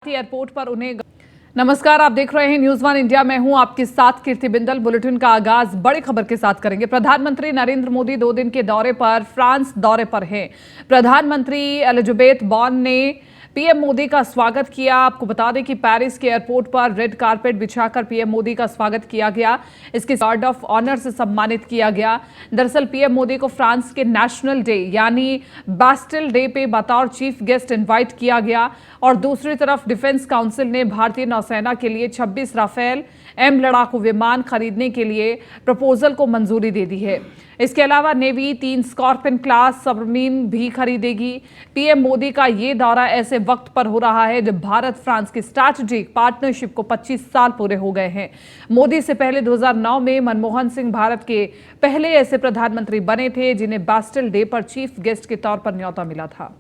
Airport पर उन्हें। नमस्कार, आप देख रहे हैं न्यूज़ वन इंडिया। मैं हूं आपके साथ कीर्ति बिंदल। बुलेटिन का आगाज बड़ी खबर के साथ करेंगे। प्रधानमंत्री नरेंद्र मोदी 2 दिन के दौरे पर फ्रांस दौरे पर हैं। प्रधानमंत्री एलिजाबेथ बॉर्न ने पीएम मोदी का स्वागत किया। आपको बता दें कि पेरिस के एयरपोर्ट पर रेड कारपेट बिछाकर पीएम मोदी का स्वागत किया गया। इसके गार्ड ऑफ ऑनर से सम्मानित किया गया। दरअसल पीएम मोदी को फ्रांस के नेशनल डे यानी बास्टिल डे पे बतौर चीफ गेस्ट इनवाइट किया गया। और दूसरी तरफ डिफेंस काउंसिल ने भारतीय नौसेना के लिए 26 राफेल एम लड़ाकू विमान खरीदने के लिए प्रपोजल को मंजूरी दे दी है। इसके अलावा नेवी 3 स्कॉर्पियन क्लास सबमरीन भी खरीदेगी। पीएम मोदी का ये दौरा ऐसे वक्त पर हो रहा है जब भारत फ्रांस की स्ट्रैटेजिक पार्टनरशिप को 25 साल पूरे हो गए हैं। मोदी से पहले 2009 में मनमोहन सिंह भारत के पहले ऐसे प्रधानमंत्री बने थे जिन्हें बास्टिल डे पर चीफ गेस्ट के तौर पर न्योता मिला था।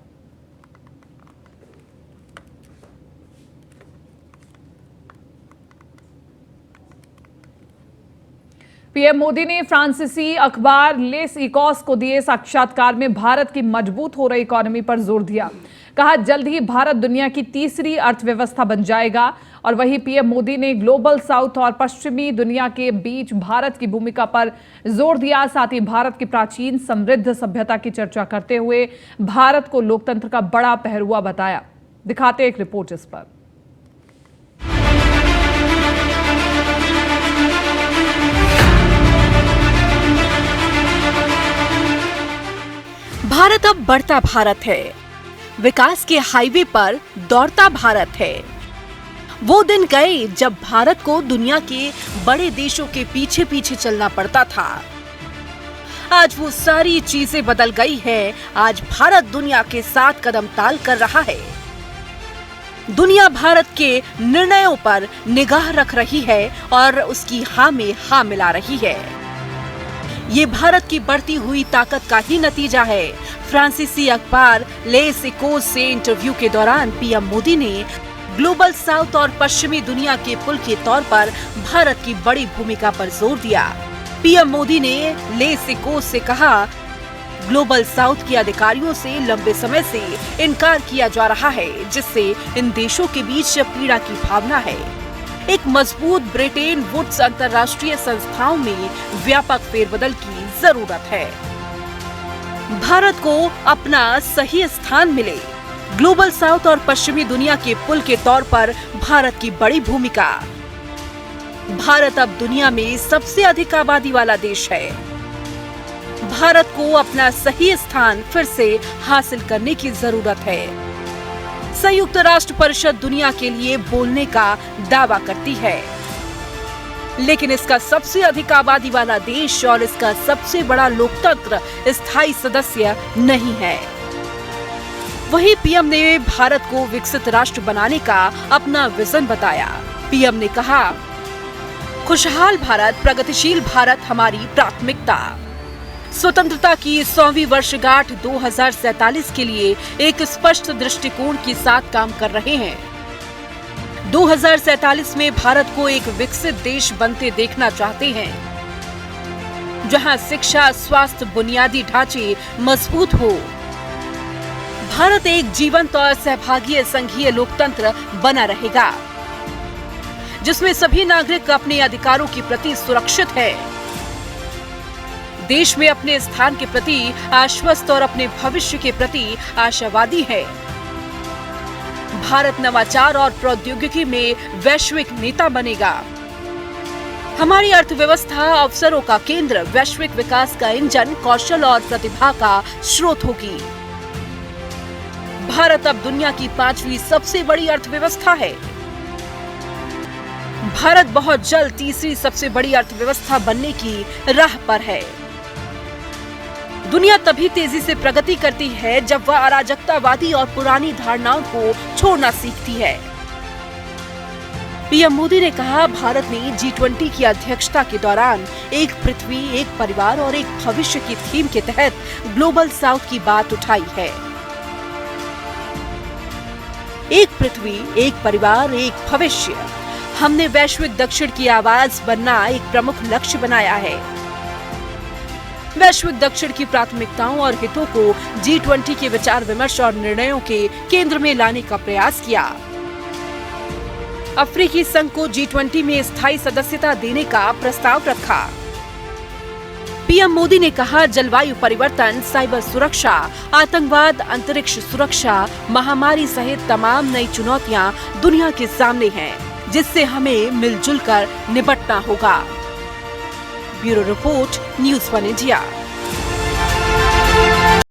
पीएम मोदी ने फ्रांसीसी अखबार लेस इकोस को दिए साक्षात्कार में भारत की मजबूत हो रही इकोनॉमी पर जोर दिया। कहा, जल्द ही भारत दुनिया की तीसरी अर्थव्यवस्था बन जाएगा। और वहीं पीएम मोदी ने ग्लोबल साउथ और पश्चिमी दुनिया के बीच भारत की भूमिका पर जोर दिया। साथ ही भारत की प्राचीन समृद्ध सभ्यता की चर्चा करते हुए भारत को लोकतंत्र का बड़ा पहरुआ बताया। दिखाते एक रिपोर्ट इस पर। भारत अब बढ़ता भारत है, विकास के हाईवे पर दौड़ता भारत है। वो दिन गए जब भारत को दुनिया के बड़े देशों के पीछे पीछे चलना पड़ता था। आज वो सारी चीजें बदल गई है। आज भारत दुनिया के साथ कदम ताल कर रहा है। दुनिया भारत के निर्णयों पर निगाह रख रही है और उसकी हाँ में हाँ मिला रही है। ये भारत की बढ़ती हुई ताकत का ही नतीजा है। फ्रांसीसी अखबार लेस इकोस से इंटरव्यू के दौरान पीएम मोदी ने ग्लोबल साउथ और पश्चिमी दुनिया के पुल के तौर पर भारत की बड़ी भूमिका पर जोर दिया। पीएम मोदी ने लेस इकोस से कहा, ग्लोबल साउथ के अधिकारियों से लंबे समय से इनकार किया जा रहा है, जिससे इन देशों के बीच पीड़ा की भावना है। एक मजबूत ब्रिटेन वुड्स अंतर्राष्ट्रीय संस्थाओं में व्यापक फेरबदल की जरूरत है। भारत को अपना सही स्थान मिले। ग्लोबल साउथ और पश्चिमी दुनिया के पुल के तौर पर भारत की बड़ी भूमिका। भारत अब दुनिया में सबसे अधिक आबादी वाला देश है। भारत को अपना सही स्थान फिर से हासिल करने की जरूरत है। संयुक्त राष्ट्र परिषद दुनिया के लिए बोलने का दावा करती है, लेकिन इसका सबसे अधिक आबादी वाला देश और इसका सबसे बड़ा लोकतंत्र स्थायी सदस्य नहीं है। वहीं पीएम ने भारत को विकसित राष्ट्र बनाने का अपना विजन बताया। पीएम ने कहा, खुशहाल भारत, प्रगतिशील भारत हमारी प्राथमिकता। स्वतंत्रता की 100वीं वर्षगांठ 2047 के लिए एक स्पष्ट दृष्टिकोण के साथ काम कर रहे हैं। 2047 में भारत को एक विकसित देश बनते देखना चाहते हैं, जहां शिक्षा, स्वास्थ्य, बुनियादी ढांचे मजबूत हो। भारत एक जीवंत और सहभागी संघीय लोकतंत्र बना रहेगा, जिसमें सभी नागरिक अपने अधिकारों के प्रति सुरक्षित है। देश में अपने स्थान के प्रति आश्वस्त और अपने भविष्य के प्रति आशावादी है। भारत नवाचार और प्रौद्योगिकी में वैश्विक नेता बनेगा। हमारी अर्थव्यवस्था अवसरों का केंद्र, वैश्विक विकास का इंजन, कौशल और प्रतिभा का स्रोत होगी। भारत अब दुनिया की 5वीं सबसे बड़ी अर्थव्यवस्था है। भारत बहुत जल्द तीसरी सबसे बड़ी अर्थव्यवस्था बनने की राह पर है। दुनिया तभी तेजी से प्रगति करती है जब वह अराजकतावादी और पुरानी धारणाओं को छोड़ना सीखती है। पीएम मोदी ने कहा, भारत ने G20 की अध्यक्षता के दौरान एक पृथ्वी, एक परिवार और एक भविष्य की थीम के तहत ग्लोबल साउथ की बात उठाई है। एक पृथ्वी, एक परिवार, एक भविष्य। हमने वैश्विक दक्षिण की आवाज बनना एक प्रमुख लक्ष्य बनाया है। वैश्विक दक्षिण की प्राथमिकताओं और हितों को G20 के विचार विमर्श और निर्णयों के केंद्र में लाने का प्रयास किया। अफ्रीकी संघ को G20 में स्थायी सदस्यता देने का प्रस्ताव रखा। पीएम मोदी ने कहा, जलवायु परिवर्तन, साइबर सुरक्षा, आतंकवाद, अंतरिक्ष सुरक्षा, महामारी सहित तमाम नई चुनौतियां दुनिया के सामने हैं, जिससे हमें मिलजुल कर निपटना होगा। Bureau report, news 1 India.